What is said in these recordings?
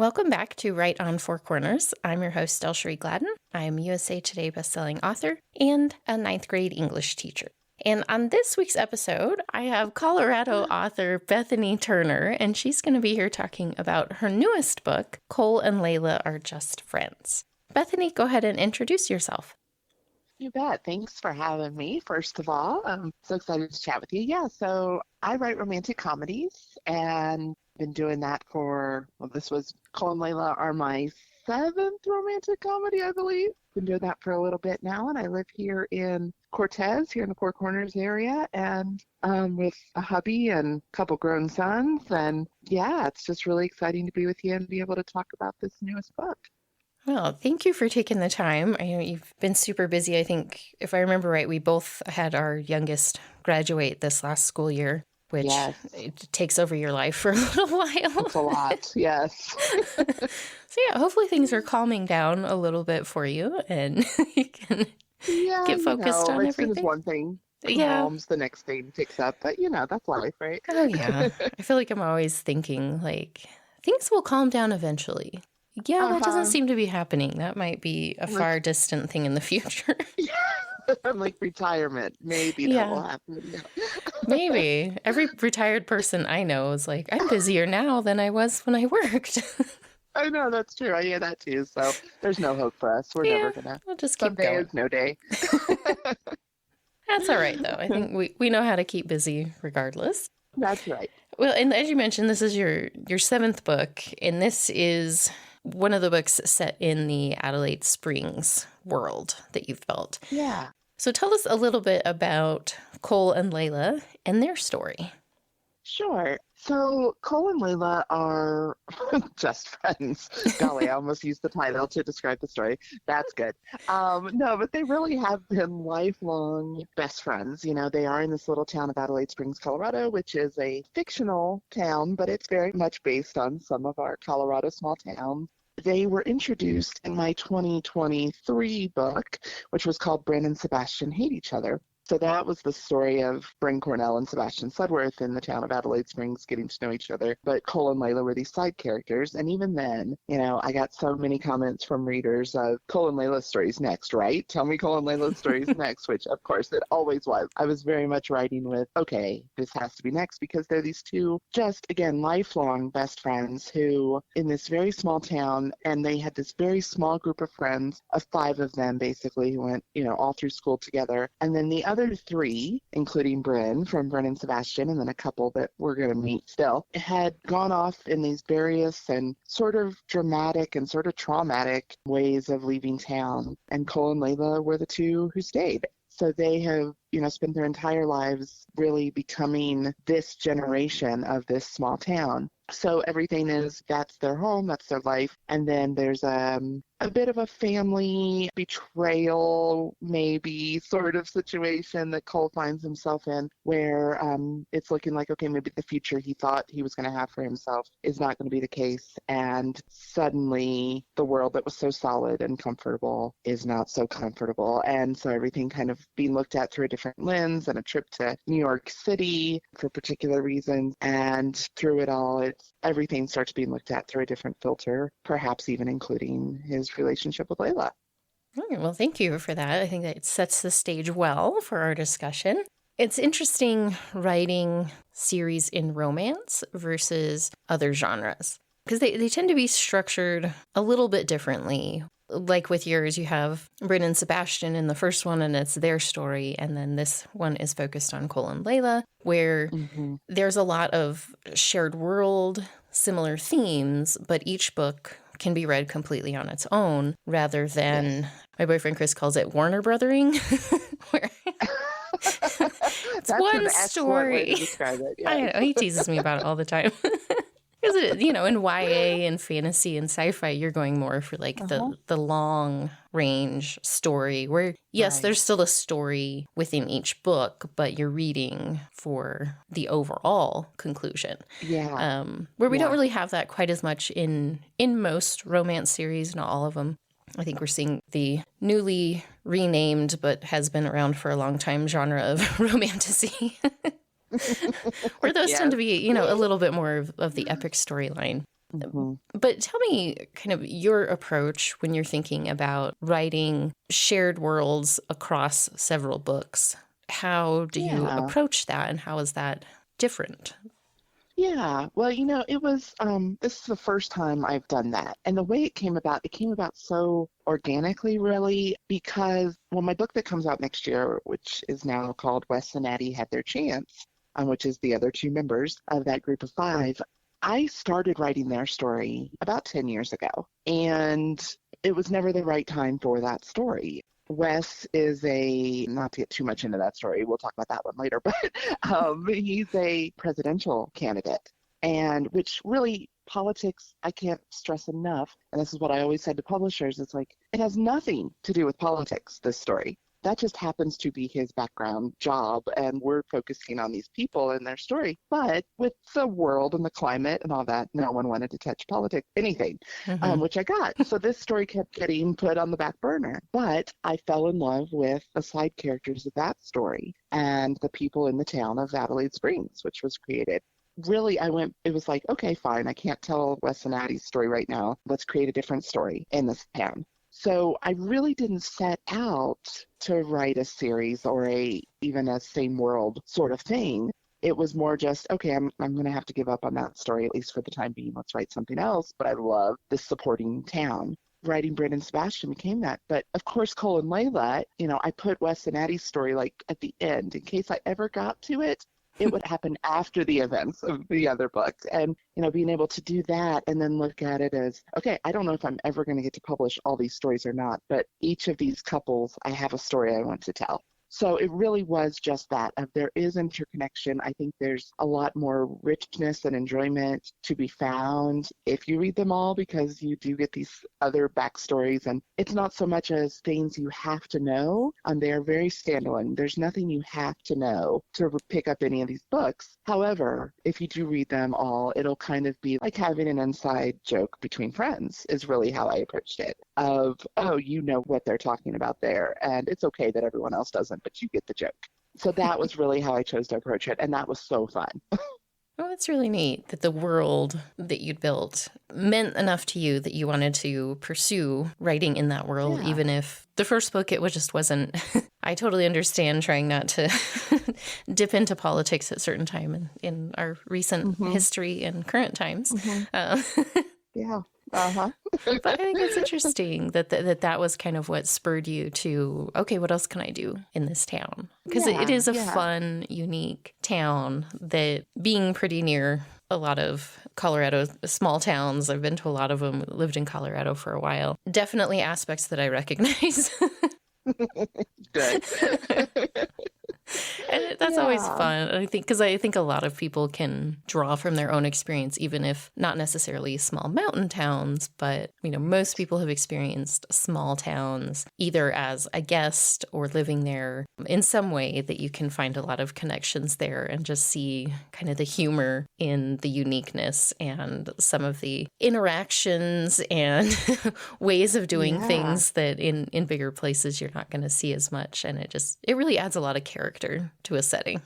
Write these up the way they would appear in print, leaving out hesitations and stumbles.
Welcome back to Right on Four Corners. I'm your host, DelSheree Gladden. I'm USA Today bestselling author and a ninth grade English teacher. And on this week's episode, I have Colorado author Bethany Turner, and she's going to be here talking about her newest book, Cole and Layla Are Just Friends. Bethany, go ahead and introduce yourself. You bet. Thanks for having me, first of all. I'm so excited to chat with you. Yeah, so I write romantic comedies and been doing that for, this was Cole and Layla are my seventh romantic comedy, I believe. Been doing that for a little bit now, and I live here in Cortez, here in the Four Corners area, and with a hubby and a couple grown sons. And yeah, it's just really exciting to be with you and be able to talk about this newest book. Well, thank you for taking the time. I know you've been super busy. I think, if I remember right, we both had our youngest graduate this last school year, which it takes over your life for a little while. It's a lot, yes. So yeah, hopefully things are calming down a little bit for you and you can get focused on as everything. Soon as one thing calms, the next thing picks up. But, that's life, right? Oh, yeah. I feel like I'm always thinking, things will calm down eventually. Yeah, that doesn't seem to be happening. That might be a far distant thing in the future. I'm like retirement. Maybe that will happen. Yeah. Maybe. Every retired person I know is like, I'm busier now than I was when I worked. I know, that's true. I hear that too. So there's no hope for us. We're never going to. We'll just keep going. Is no day. That's all right, though. I think we know how to keep busy regardless. That's right. Well, and as you mentioned, this is your seventh book, and this is one of the books set in the Adelaide Springs world that you've built. Yeah. So tell us a little bit about Cole and Layla and their story. Sure. So Cole and Layla are just friends. Golly, I almost used the title to describe the story. That's good. No, but they really have been lifelong best friends. They are in this little town of Adelaide Springs, Colorado, which is a fictional town, but it's very much based on some of our Colorado small towns. They were introduced in my 2023 book, which was called Bryn and Sebastian Hate Each Other. So that was the story of Bryn Cornell and Sebastian Sudworth in the town of Adelaide Springs getting to know each other. But Cole and Layla were these side characters. And even then, I got so many comments from readers of Cole and Layla's stories next, right? Tell me Cole and Layla's stories next, which of course it always was. I was very much writing with, okay, this has to be next because they're these two just, again, lifelong best friends who in this very small town, and they had this very small group of friends of 5 of them basically who went, all through school together. And then the other 3, including Bryn from Bryn and Sebastian, and then a couple that we're going to meet still, had gone off in these various and sort of dramatic and sort of traumatic ways of leaving town. And Cole and Layla were the 2 who stayed. So they have, spent their entire lives really becoming this generation of this small town. So everything that's their home, that's their life. And then there's a bit of a family betrayal, maybe, sort of situation that Cole finds himself in, where it's looking like, okay, maybe the future he thought he was going to have for himself is not going to be the case. And suddenly the world that was so solid and comfortable is not so comfortable. And so everything kind of being looked at through a different lens, and a trip to New York City for particular reasons. And through it all, everything starts being looked at through a different filter, perhaps even including his relationship with Layla. All right, well, thank you for that. I think that it sets the stage well for our discussion. It's interesting writing series in romance versus other genres, because they tend to be structured a little bit differently. Like with yours, you have Bryn and Sebastian in the first one, and it's their story. And then this one is focused on Cole and Layla, where there's a lot of shared world, similar themes, but each book can be read completely on its own, rather than, my boyfriend Chris calls it Warner Brothering, where it's one story. Way to describe it. Yeah. I know, he teases me about it all the time. Because, in YA and fantasy and sci-fi, you're going more for the long range story where, yes, there's still a story within each book, but you're reading for the overall conclusion. Yeah. Where we don't really have that quite as much in most romance series, not all of them. I think we're seeing the newly renamed, but has been around for a long time, genre of romantasy. Where those tend to be, a little bit more of the epic storyline. Hmm. But tell me kind of your approach when you're thinking about writing shared worlds across several books. How do you Yeah. approach that, and how is that different? Yeah, well, this is the first time I've done that. And the way it came about so organically, really, because, well, my book that comes out next year, which is now called Wes and Addie Had Their Chance, which is the other two members of that group of five, I started writing their story about 10 years ago. And it was never the right time for that story. Wes is not to get too much into that story, we'll talk about that one later, but he's a presidential candidate. And which really, politics, I can't stress enough. And this is what I always said to publishers, it's like, it has nothing to do with politics, this story. That just happens to be his background job, and we're focusing on these people and their story. But with the world and the climate and all that, no one wanted to touch politics, anything, Mm-hmm. which I got. So this story kept getting put on the back burner. But I fell in love with the side characters of that story and the people in the town of Adelaide Springs, which was created. Really, it was like, okay, fine, I can't tell Wes and Addie's story right now. Let's create a different story in this town. So I really didn't set out to write a series or even a same world sort of thing. It was more just, okay, I'm going to have to give up on that story, at least for the time being. Let's write something else. But I love this supporting town. Writing Brent and Sebastian became that. But of course, Cole and Layla, I put Wes and Addie's story like at the end in case I ever got to it. It would happen after the events of the other books. And, being able to do that and then look at it as, okay, I don't know if I'm ever going to get to publish all these stories or not, but each of these couples, I have a story I want to tell. So it really was just that. There is interconnection. I think there's a lot more richness and enjoyment to be found if you read them all, because you do get these other backstories. And it's not so much as things you have to know. They are very standalone. There's nothing you have to know to pick up any of these books. However, if you do read them all, it'll kind of be like having an inside joke between friends is really how I approached it. Of, oh, you know what they're talking about there. And it's okay that everyone else doesn't, but you get the joke. So that was really how I chose to approach it. And that was so fun. Well, it's really neat that the world that you'd built meant enough to you that you wanted to pursue writing in that world, Yeah. even if the first book, just wasn't. I totally understand trying not to dip into politics at certain time in our recent history and current times. Yeah. Uh-huh. But I think it's interesting that was kind of what spurred you to, okay, what else can I do in this town? Because it is a fun, unique town that, being pretty near a lot of Colorado small towns, I've been to a lot of them, lived in Colorado for a while, definitely aspects that I recognize. Good. And that's always fun. I think because I think a lot of people can draw from their own experience, even if not necessarily small mountain towns. But most people have experienced small towns either as a guest or living there in some way that you can find a lot of connections there and just see kind of the humor in the uniqueness and some of the interactions and ways of doing things that in bigger places you're not going to see as much. And it really adds a lot of character to a setting.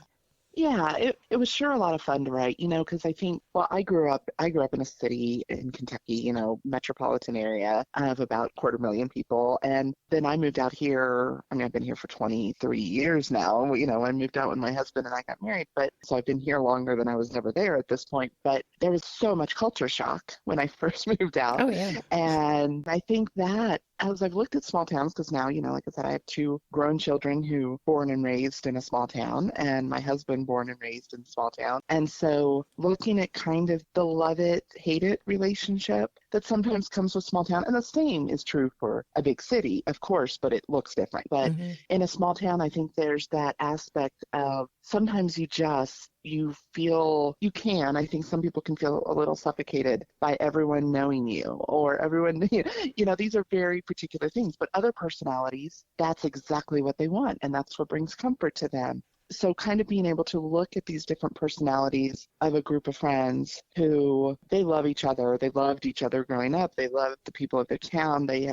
Yeah, it was sure a lot of fun to write, because I think, well, I grew up in a city in Kentucky, metropolitan area of about 250,000 people. And then I moved out here. I mean, I've been here for 23 years now. I moved out when my husband and I got married, but so I've been here longer than I was ever there at this point. But there was so much culture shock when I first moved out. Oh, yeah. And I think that as I've looked at small towns, because now, like I said, I have two grown children who born and raised in a small town, and my husband born and raised in a small town. And so looking at kind of the love it, hate it relationship that sometimes comes with small town, and the same is true for a big city, of course, but it looks different. But in a small town, I think there's that aspect of sometimes you feel I think some people can feel a little suffocated by everyone knowing you, or everyone, these are very particular things, but other personalities, that's exactly what they want. And that's what brings comfort to them. So kind of being able to look at these different personalities of a group of friends who they love each other. They loved each other growing up. They loved the people of their town. They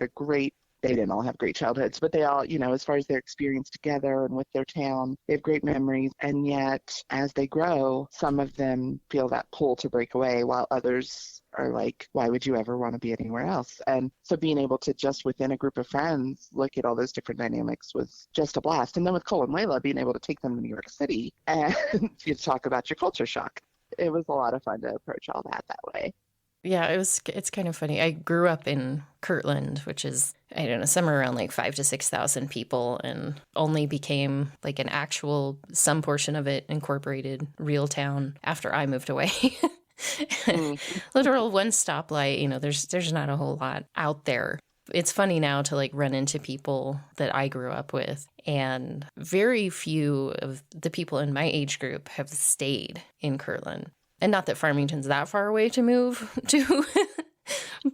didn't all have great childhoods, but they all, as far as their experience together and with their town, they have great memories. And yet, as they grow, some of them feel that pull to break away, while others are like, why would you ever want to be anywhere else? And so being able to just within a group of friends look at all those different dynamics was just a blast. And then with Cole and Layla, being able to take them to New York City and you talk about your culture shock. It was a lot of fun to approach all that way. Yeah, it's kind of funny. I grew up in Kirtland, which is, I don't know, somewhere around like 5,000 to 6,000 people, and only became like an actual, some portion of it incorporated real town after I moved away. Literal one stoplight, you know, there's not a whole lot out there. It's funny now to like run into people that I grew up with, and very few of the people in my age group have stayed in Kirtland. And not that Farmington's that far away to move to,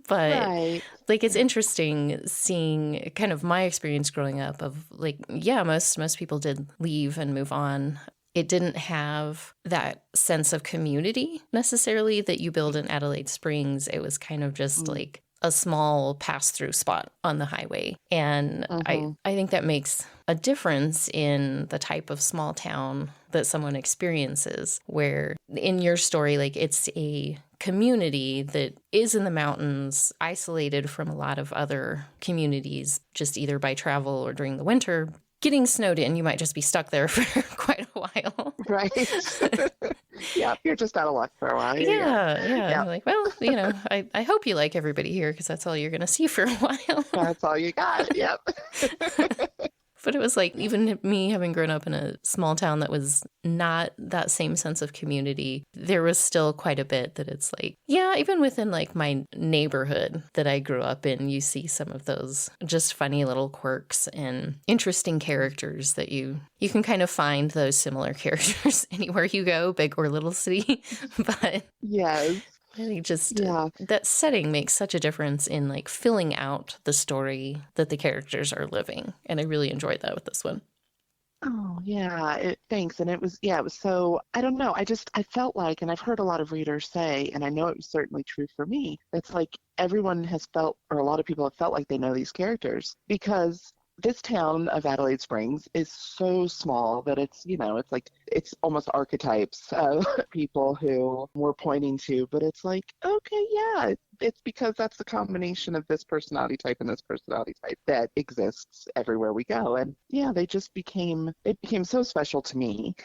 but Right. like it's interesting seeing kind of my experience growing up of like, yeah, most people did leave and move on. It didn't have that sense of community necessarily that you build in Adelaide Springs. It was kind of just like a small pass-through spot on the highway. And I think that makes a difference in the type of small town that someone experiences, where in your story, like it's a community that is in the mountains, isolated from a lot of other communities, just either by travel or during the winter. Getting snowed in, you might just be stuck there for quite a while. Right. Yeah, you're just out of luck for a while. Yeah. I'm like, well, you know, I hope you like everybody here because that's all you're going to see for a while. That's all you got. Yep. But it was like, even me having grown up in a small town that was not that same sense of community, there was still quite a bit that it's like, yeah, even within like my neighborhood that I grew up in, you see some of those just funny little quirks and interesting characters that you can kind of find those similar characters anywhere you go, big or little city. But yes. I think just that setting makes such a difference in like filling out the story that the characters are living. And I really enjoyed that with this one. Oh, yeah. Thanks. And it was so, I don't know. I felt like, and I've heard a lot of readers say, and I know it was certainly true for me, it's like everyone has felt, or a lot of people have felt like they know these characters because this town of Adelaide Springs is so small that it's, you know, it's like, it's almost archetypes of people who we're pointing to, but it's like, okay, yeah, it's because that's the combination of this personality type and this personality type that exists everywhere we go. And yeah, it became so special to me.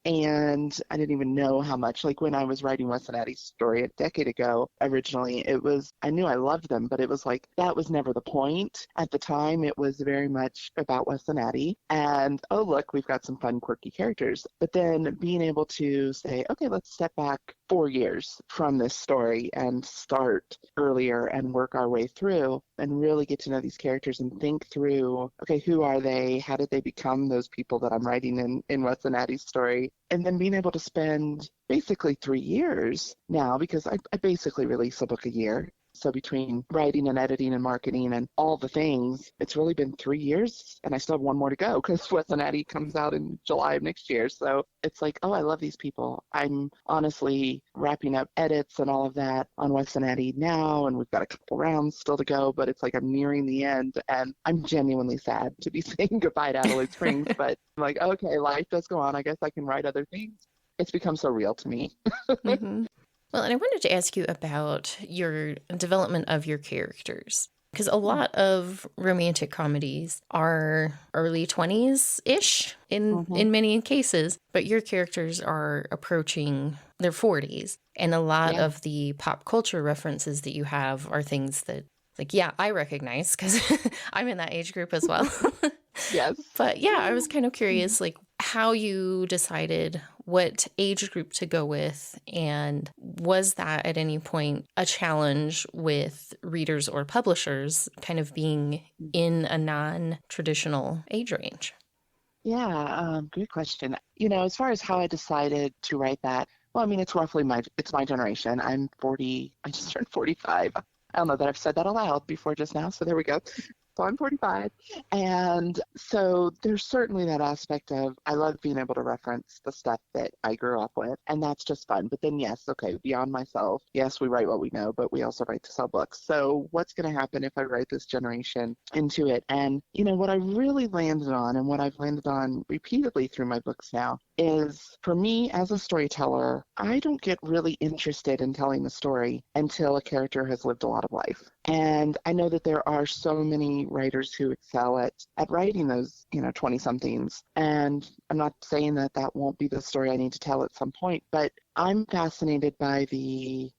And I didn't even know how much, like when I was writing Wes and Addie's story a decade ago, originally, I knew I loved them, but it was like, that was never the point. At the time, it was very much about Wes and Addie. And, oh, look, we've got some fun, quirky characters. But then being able to say, okay, let's step back 4 years from this story and start earlier and work our way through and really get to know these characters and think through, okay, who are they? How did they become those people that I'm writing in Wes and Addie's story? And then being able to spend basically 3 years now, because I basically release a book a year. So between writing and editing and marketing and all the things, it's really been 3 years, and I still have one more to go because Wes and Addie comes out in July of next year. So it's like, oh, I love these people. I'm honestly wrapping up edits and all of that on Wes and Addie now, and we've got a couple rounds still to go, but it's like I'm nearing the end, and I'm genuinely sad to be saying goodbye to Adelaide Springs, but I'm like, okay, life does go on. I guess I can write other things. It's become so real to me. Mm-hmm. Well, and I wanted to ask you about your development of your characters, because a lot of romantic comedies are early 20s-ish in many cases, but your characters are approaching their 40s. And a lot of the pop culture references that you have are things that, like, yeah, I recognize because I'm in that age group as well. Yes. But yeah, I was kind of curious, like, how you decided what age group to go with, and was that at any point a challenge with readers or publishers kind of being in a non-traditional age range? Yeah, good question. You know, as far as how I decided to write that, well, I mean, it's my generation. I'm 40, I just turned 45. I don't know that I've said that aloud before just now, so there we go. So I'm 45. And so there's certainly that aspect of I love being able to reference the stuff that I grew up with. And that's just fun. But then, yes, okay, beyond myself, yes, we write what we know, but we also write to sell books. So what's going to happen if I write this generation into it? And, what I really landed on and what I've landed on repeatedly through my books now is for me as a storyteller, I don't get really interested in telling the story until a character has lived a lot of life. And I know that there are so many writers who excel at writing those, 20-somethings. And I'm not saying that that won't be the story I need to tell at some point, but I'm fascinated by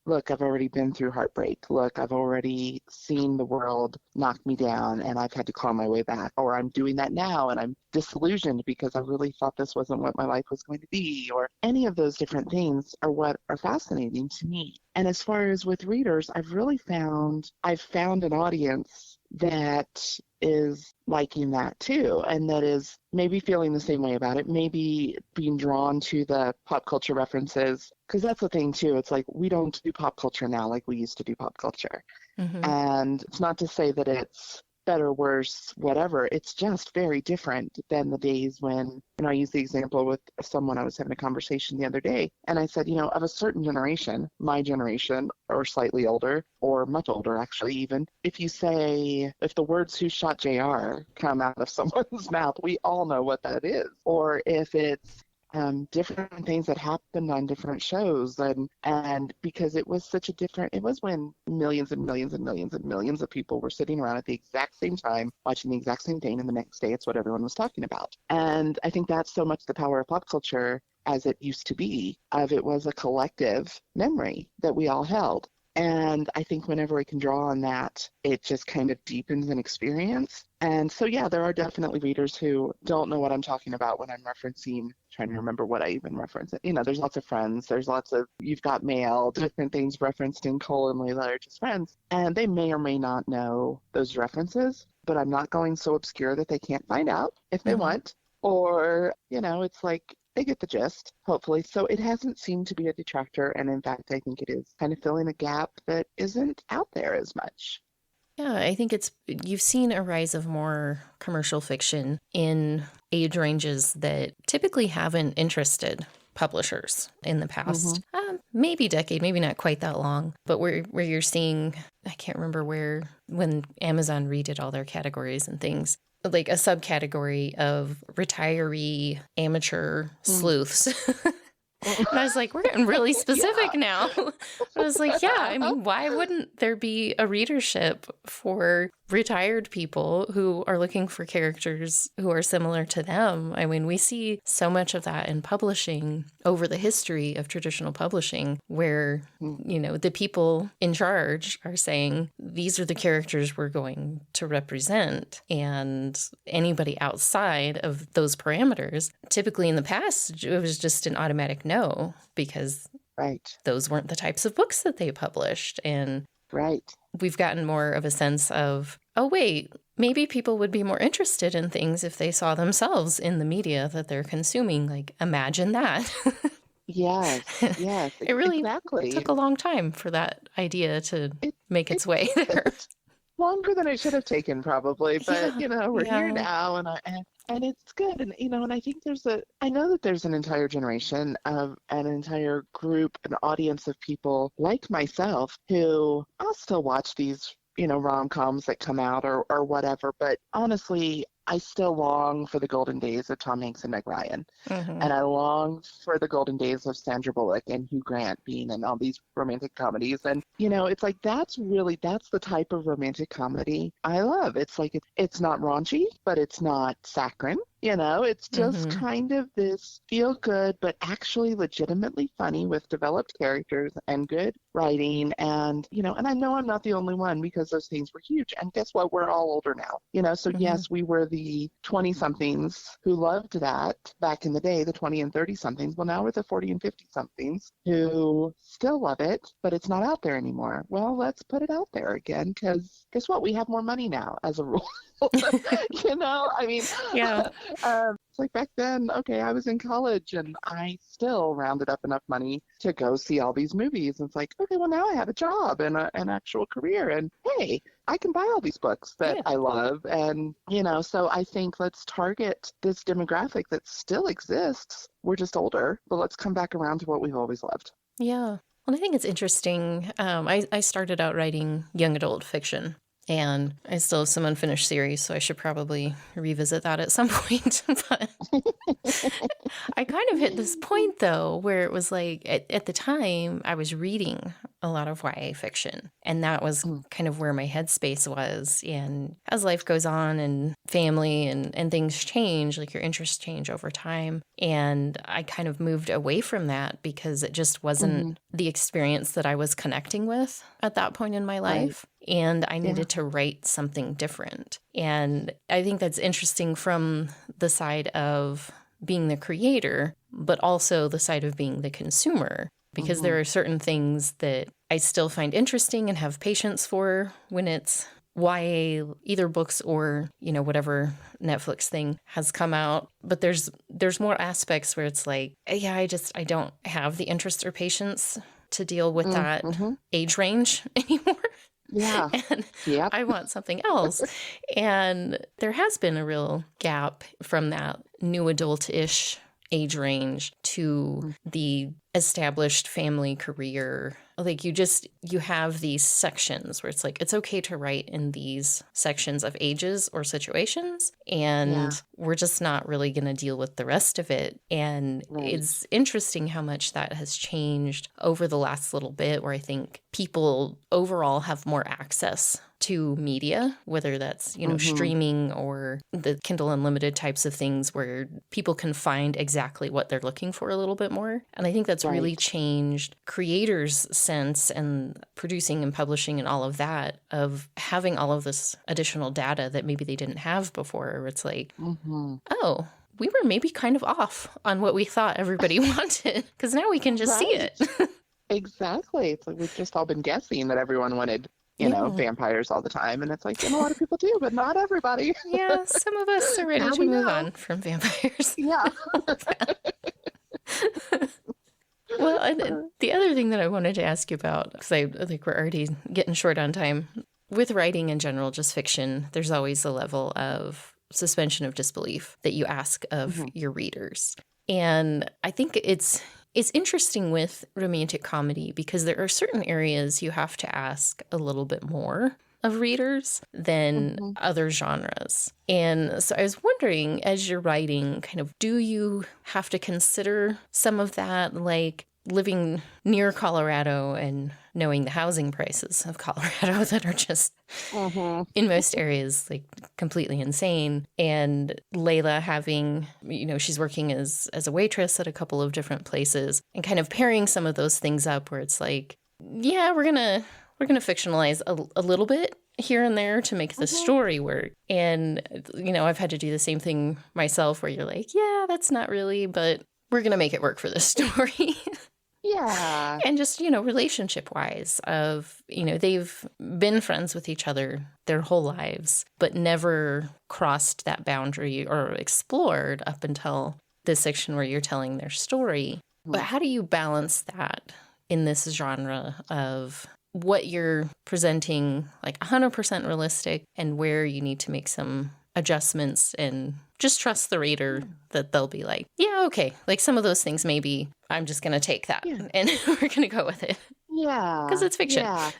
look, I've already been through heartbreak. Look, I've already seen the world knock me down and I've had to claw my way back. Or I'm doing that now and I'm disillusioned because I really thought this wasn't what my life was going to be. Or any of those different things are what are fascinating to me. And as far as with readers, I've found an audience that is liking that too, and that is maybe feeling the same way about it, maybe being drawn to the pop culture references, because that's the thing too. It's like we don't do pop culture now like we used to do pop culture. Mm-hmm. And it's not to say that it's better, worse, whatever. It's just very different than the days when, I use the example with someone I was having a conversation the other day, and I said, of a certain generation, my generation, or slightly older, or much older actually even, if the words "who shot JR" come out of someone's mouth, we all know what that is. Or if it's different things that happened on different shows, and because it was when millions and millions and millions and millions of people were sitting around at the exact same time watching the exact same thing, and the next day it's what everyone was talking about. And I think that's so much the power of pop culture as it used to be, of it was a collective memory that we all held. And I think whenever we can draw on that, it just kind of deepens an experience. And so, yeah, there are definitely readers who don't know what I'm talking about when I'm trying to remember what I even reference. There's lots of friends. There's lots of You've Got Mail, different things referenced in Cole and Layla are just friends. And they may or may not know those references, but I'm not going so obscure that they can't find out if they want. Or, it's like, they get the gist, hopefully. So it hasn't seemed to be a detractor. And in fact, I think it is kind of filling a gap that isn't out there as much. Yeah, I think you've seen a rise of more commercial fiction in age ranges that typically haven't interested publishers in the past. Maybe decade, maybe not quite that long, but where you're seeing, I can't remember when Amazon redid all their categories and things, like a subcategory of retiree amateur sleuths. And I was like, we're getting really specific now. I was like, why wouldn't there be a readership for retired people who are looking for characters who are similar to them? I mean, we see so much of that in publishing over the history of traditional publishing where, the people in charge are saying, these are the characters we're going to represent. And anybody outside of those parameters, typically in the past, it was just an automatic no, because those weren't the types of books that they published. And we've gotten more of a sense of, oh, wait, maybe people would be more interested in things if they saw themselves in the media that they're consuming. Like, imagine that. Yes. It really took a long time for that idea to make its way there. Longer than it should have taken, probably. But, we're here now, and it's good. And, and I think I know that there's an entire generation of an entire group, an audience of people like myself who I'll still watch these, rom-coms that come out or whatever. But honestly, I still long for the golden days of Tom Hanks and Meg Ryan. And I long for the golden days of Sandra Bullock and Hugh Grant being in all these romantic comedies. And, it's like, that's the type of romantic comedy I love. It's like, it's not raunchy, but it's not saccharine. It's just kind of this feel good, but actually legitimately funny with developed characters and good writing. And, and I know I'm not the only one because those things were huge. And guess what? We're all older now, so yes, we were the 20-somethings who loved that back in the day, the 20 and 30-somethings. Well, now we're the 40 and 50-somethings who still love it, but it's not out there anymore. Well, let's put it out there again, because guess what? We have more money now as a rule. I mean, it's like back then, okay, I was in college and I still rounded up enough money to go see all these movies. And it's like, okay, well, now I have a job and an actual career. And hey, I can buy all these books that Yeah. I love. And, so I think let's target this demographic that still exists. We're just older, but let's come back around to what we've always loved. Yeah. Well, I think it's interesting. I started out writing young adult fiction, and I still have some unfinished series, so I should probably revisit that at some point. But I kind of hit this point, though, where it was like, at the time, I was reading a lot of YA fiction, and that was kind of where my headspace was. And as life goes on and family and things change, like your interests change over time. And I kind of moved away from that because it just wasn't the experience that I was connecting with at that point in my life. Right. And I needed to write something different. And I think that's interesting from the side of being the creator, but also the side of being the consumer, because there are certain things that I still find interesting and have patience for when it's YA, either books or, whatever Netflix thing has come out. But there's more aspects where it's like, yeah, I don't have the interest or patience to deal with that age range anymore. Yeah. And I want something else. And there has been a real gap from that new adult-ish age range to the established family career. Like you have these sections where it's like, it's okay to write in these sections of ages or situations, and we're just not really going to deal with the rest of it. And it's interesting how much that has changed over the last little bit, where I think people overall have more access to media, whether that's, streaming or the Kindle Unlimited types of things, where people can find exactly what they're looking for a little bit more. And I think that's really changed creators' sense and producing and publishing and all of that, of having all of this additional data that maybe they didn't have before, where it's like, oh, we were maybe kind of off on what we thought everybody wanted, because now we can just see it. Exactly. It's like we've just all been guessing that everyone wanted, vampires all the time. And it's like, a lot of people do, but not everybody. Yeah, some of us are ready to move on from vampires. Yeah. Well, and the other thing that I wanted to ask you about, because I think we're already getting short on time, with writing in general, just fiction, there's always a level of suspension of disbelief that you ask of your readers. And I think it's interesting with romantic comedy, because there are certain areas you have to ask a little bit more of readers than other genres. And so I was wondering, as you're writing, kind of, do you have to consider some of that, like living near Colorado and knowing the housing prices of Colorado that are just in most areas like completely insane, and Layla having, she's working as a waitress at a couple of different places, and kind of pairing some of those things up where it's like, yeah, we're gonna fictionalize a little bit here and there to make the story work. And I've had to do the same thing myself, where you're like, yeah, that's not really, but we're gonna make it work for this story. Yeah. And just, relationship-wise, of, they've been friends with each other their whole lives, but never crossed that boundary or explored up until this section where you're telling their story. But how do you balance that in this genre of what you're presenting, like 100% realistic, and where you need to make some adjustments and just trust the reader that they'll be like, yeah, okay, like some of those things, maybe I'm just going to take that and we're going to go with it. Yeah. Because it's fiction. Yeah.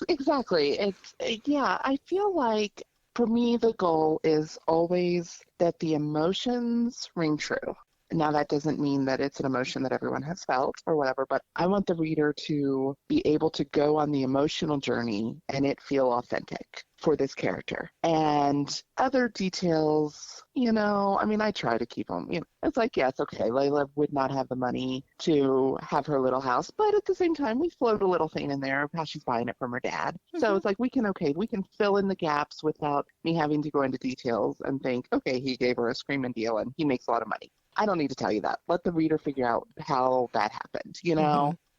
Exactly. I feel like for me, the goal is always that the emotions ring true. Now, that doesn't mean that it's an emotion that everyone has felt or whatever, but I want the reader to be able to go on the emotional journey and it feel authentic for this character. And other details, I try to keep them, it's like, yes, okay, Layla would not have the money to have her little house, but at the same time, we float a little thing in there of how she's buying it from her dad. So it's like, we can fill in the gaps without me having to go into details and think, okay, he gave her a screaming deal and he makes a lot of money. I don't need to tell you that. Let the reader figure out how that happened,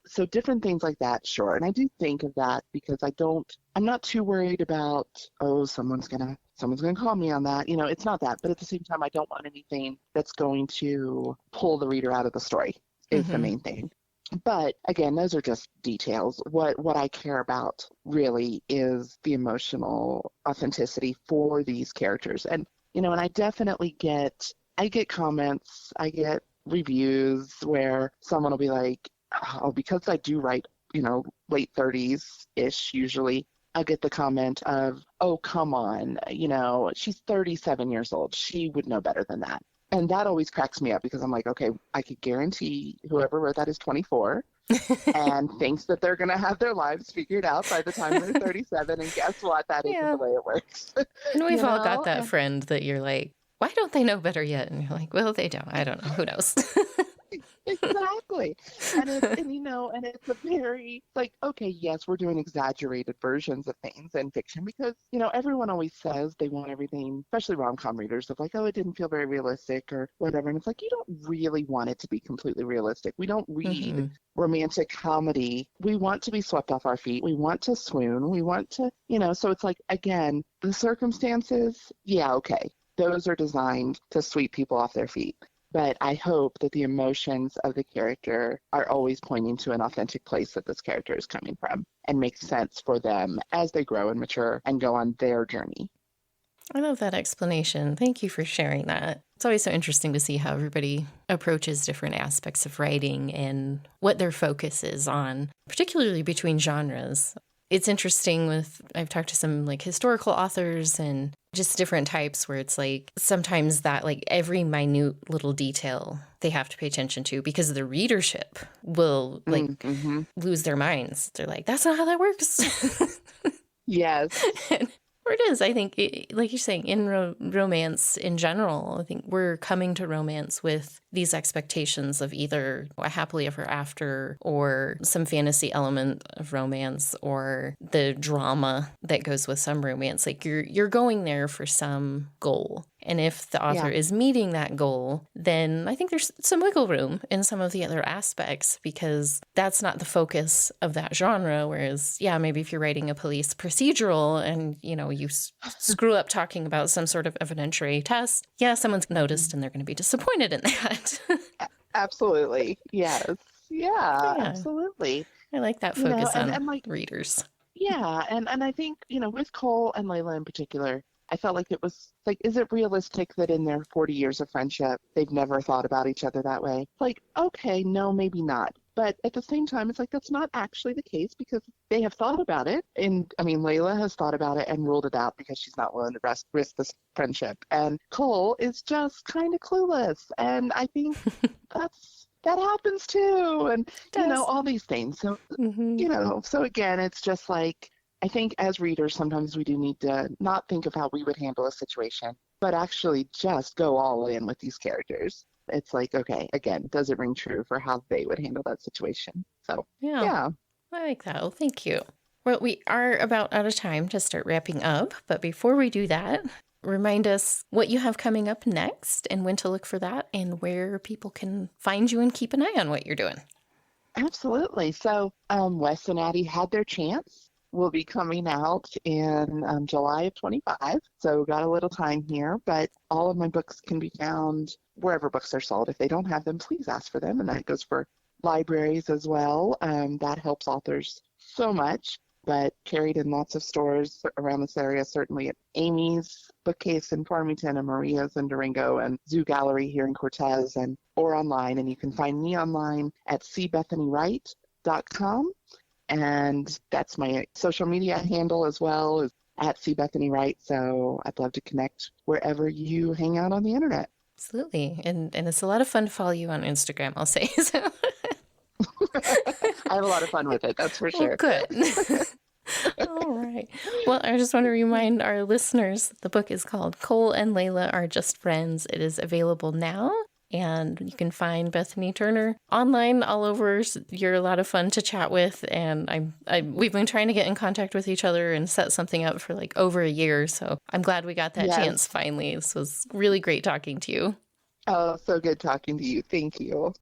So different things like that, sure. And I do think of that because I'm not too worried about, someone's gonna call me on that. It's not that. But at the same time, I don't want anything that's going to pull the reader out of the story is the main thing. But again, those are just details. What I care about really is the emotional authenticity for these characters. And and I definitely get comments, I get reviews where someone will be like, oh, because I do write, late 30s ish usually, I get the comment of, oh, come on, she's 37 years old. She would know better than that. And that always cracks me up because I'm like, okay, I could guarantee whoever wrote that is 24 and thinks that they're going to have their lives figured out by the time they're 37. And guess what? That isn't Yeah. the way it works. And we've all got that And friend that you're like, why don't they know better yet? And you're like, well, they don't. I don't know. Who knows? exactly. And it's a very like, okay, yes, we're doing exaggerated versions of things in fiction because, everyone always says they want everything, especially rom-com readers, of like, oh, it didn't feel very realistic or whatever. And it's like, you don't really want it to be completely realistic. We don't read romantic comedy. We want to be swept off our feet. We want to swoon. We want to, so it's like, again, the circumstances, yeah, okay. Those are designed to sweep people off their feet. But I hope that the emotions of the character are always pointing to an authentic place that this character is coming from and makes sense for them as they grow and mature and go on their journey. I love that explanation. Thank you for sharing that. It's always so interesting to see how everybody approaches different aspects of writing and what their focus is on, particularly between genres. It's interesting I've talked to some like historical authors and just different types where it's like sometimes that like every minute little detail they have to pay attention to because the readership will like lose their minds. They're like, that's not how that works. Yes. Or it is, I think, like you're saying, in romance in general, I think we're coming to romance with these expectations of either a happily ever after or some fantasy element of romance or the drama that goes with some romance. Like you're going there for some goal. And if the author is meeting that goal, then I think there's some wiggle room in some of the other aspects because that's not the focus of that genre. Whereas, maybe if you're writing a police procedural and, you screw up talking about some sort of evidentiary test, someone's noticed and they're going to be disappointed in that. Absolutely. Yes. Yeah, absolutely. I like that focus on and like, readers. Yeah. And I think, with Cole and Layla in particular, I felt like it was like, is it realistic that in their 40 years of friendship, they've never thought about each other that way? Like, okay, no, maybe not. But at the same time, it's like, that's not actually the case because they have thought about it. And I mean, Layla has thought about it and ruled it out because she's not willing to risk this friendship. And Cole is just kind of clueless. And I think that happens too. And, all these things. So, so again, it's just like, I think as readers, sometimes we do need to not think of how we would handle a situation, but actually just go all in with these characters. It's like, okay, again, does it ring true for how they would handle that situation? So, yeah. I like that. Well, thank you. Well, we are about out of time to start wrapping up. But before we do that, remind us what you have coming up next and when to look for that and where people can find you and keep an eye on what you're doing. Absolutely. So Wes and Addie Had Their Chance will be coming out in July of 25. So got a little time here, but all of my books can be found wherever books are sold. If they don't have them, please ask for them. And that goes for libraries as well. That helps authors so much, but carried in lots of stores around this area, certainly at Amy's Bookcase in Farmington and Maria's in Durango and Zoo Gallery here in Cortez or online. And you can find me online at cbethanyWright.com. And that's my social media handle as well, is at cbethanyWright. So I'd love to connect wherever you hang out on the internet. Absolutely. And it's a lot of fun to follow you on Instagram, I'll say. So. I have a lot of fun with it, that's for sure. Good. All right. Well, I just want to remind our listeners the book is called Cole and Layla Are Just Friends. It is available now. And you can find Bethany Turner online all over. You're a lot of fun to chat with. And we've been trying to get in contact with each other and set something up for like over a year. So I'm glad we got that chance finally. This was really great talking to you. Oh, so good talking to you. Thank you.